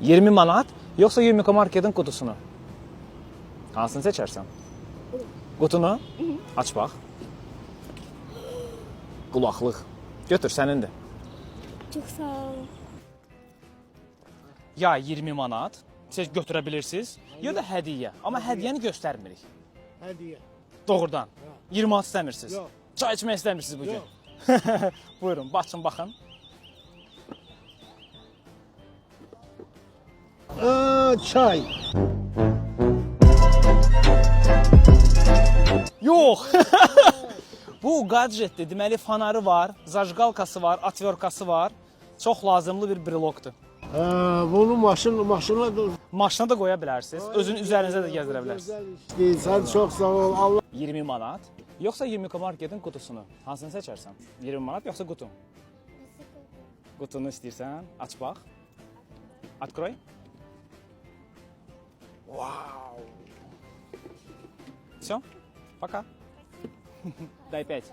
20 manat, yoxsa Yumiko Marketin qutusunu? Hansını seçərsən? Qutunu? Aç bax. Qulaqlıq. Götür, sənindir. Çox sağ ol. Ya 20 manat, siz götürə bilirsiniz, ya da hədiyyə. Amma hədiyyəni göstərmirik. Hediye. Doğrudan. 20 manat istəmirsiniz. Yox. Çay içmək istəmirsiniz bugün. Buyurun, baxın, baxın. Çay. Yox. Bu gadjetdir. Deməli fanarı var, zajqalkası var, atverkası var. Çox lazımlı bir brelokdur. Bunu maşınla dur. Maşına da qoya bilərsiniz. Özünün üzərinizə də gəzdirə bilərsiniz. Sen çok sağ ol. Allah 20 manat, yoxsa Yumiko Marketin qutusunu? Hansını seçərsən? 20 manat yoxsa qutu? Qutunu istəyirsən? Aç bax. Открой. Вау. Все? Пока. Дай 5.